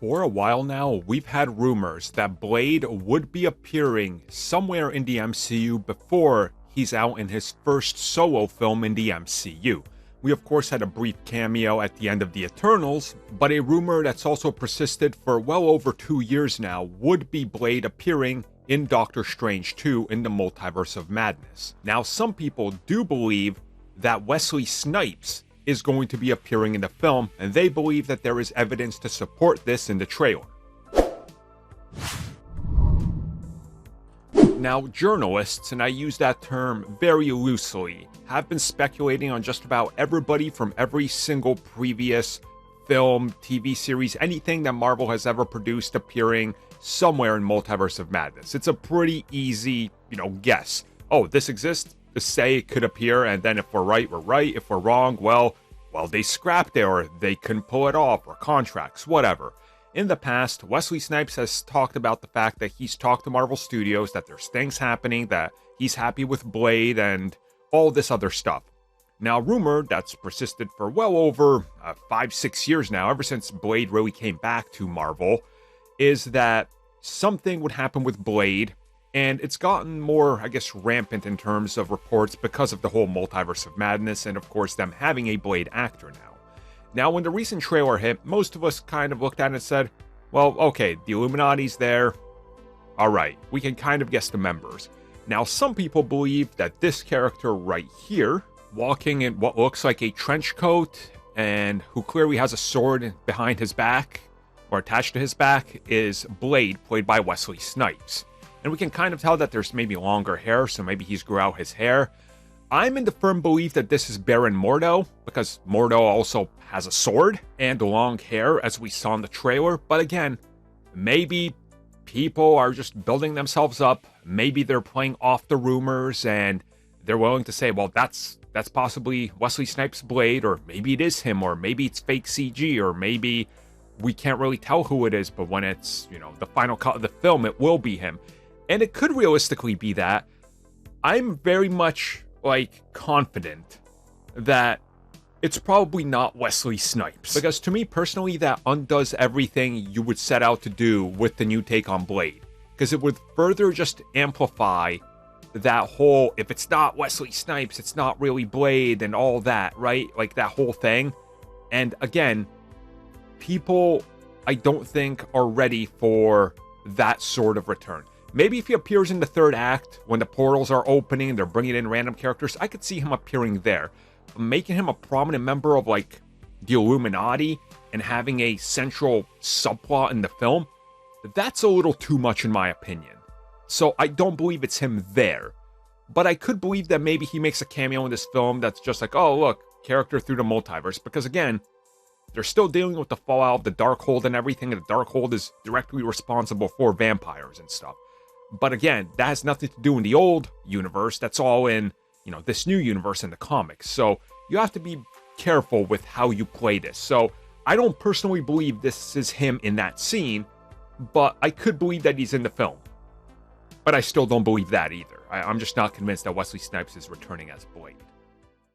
For a while now, we've had rumors that Blade would be appearing somewhere in the MCU before he's out in his first solo film in the MCU. We of course had a brief cameo at the end of the Eternals, but a rumor that's also persisted for well over 2 years now would be Blade appearing in Doctor Strange 2 in the Multiverse of Madness. Now, some people do believe that Wesley Snipes is going to be appearing in the film, and they believe that there is evidence to support this in the trailer. Now, journalists, and I use that term very loosely, have been speculating on just about everybody from every single previous film, TV series, anything that Marvel has ever produced appearing somewhere in Multiverse of Madness. It's a pretty easy, guess. Oh, this exists? To say it could appear, and then if we're right, we're right. If we're wrong, well, they scrapped it, or they couldn't pull it off, or contracts, whatever. In the past, Wesley Snipes has talked about the fact that he's talked to Marvel Studios, that there's things happening, that he's happy with Blade, and all this other stuff. Now, rumor that's persisted for well over 5-6 years now, ever since Blade really came back to Marvel, is that something would happen with Blade. And it's gotten more, rampant in terms of reports because of the whole Multiverse of Madness and, of course, them having a Blade actor now. Now, when the recent trailer hit, most of us kind of looked at it and said, well, okay, the Illuminati's there. All right, we can kind of guess the members. Now, some people believe that this character right here, walking in what looks like a trench coat and who clearly has a sword behind his back or attached to his back, is Blade, played by Wesley Snipes. And we can kind of tell that there's maybe longer hair, so maybe he's grew out his hair. I'm in the firm belief that this is Baron Mordo, because Mordo also has a sword and long hair, as we saw in the trailer. But again, maybe people are just building themselves up. Maybe they're playing off the rumors, and they're willing to say, well, that's possibly Wesley Snipes' Blade, or maybe it is him, or maybe it's fake CG, or maybe we can't really tell who it is, but when it's, the final cut of the film, it will be him. And it could realistically be that. I'm very much, confident that it's probably not Wesley Snipes. Because to me, personally, that undoes everything you would set out to do with the new take on Blade. Because it would further just amplify that whole, if it's not Wesley Snipes, it's not really Blade and all that, right? Like that whole thing. And again, people, I don't think, are ready for that sort of return. Maybe if he appears in the third act, when the portals are opening, they're bringing in random characters, I could see him appearing there. Making him a prominent member of, the Illuminati and having a central subplot in the film, that's a little too much in my opinion. So I don't believe it's him there. But I could believe that maybe he makes a cameo in this film that's just like, oh, look, character through the multiverse. Because again, they're still dealing with the fallout of the Darkhold and everything, and the Darkhold is directly responsible for vampires and stuff. But again, that has nothing to do in the old universe. That's all in, this new universe in the comics. So you have to be careful with how you play this. So I don't personally believe this is him in that scene, but I could believe that he's in the film. But I still don't believe that either. I'm just not convinced that Wesley Snipes is returning as Blade.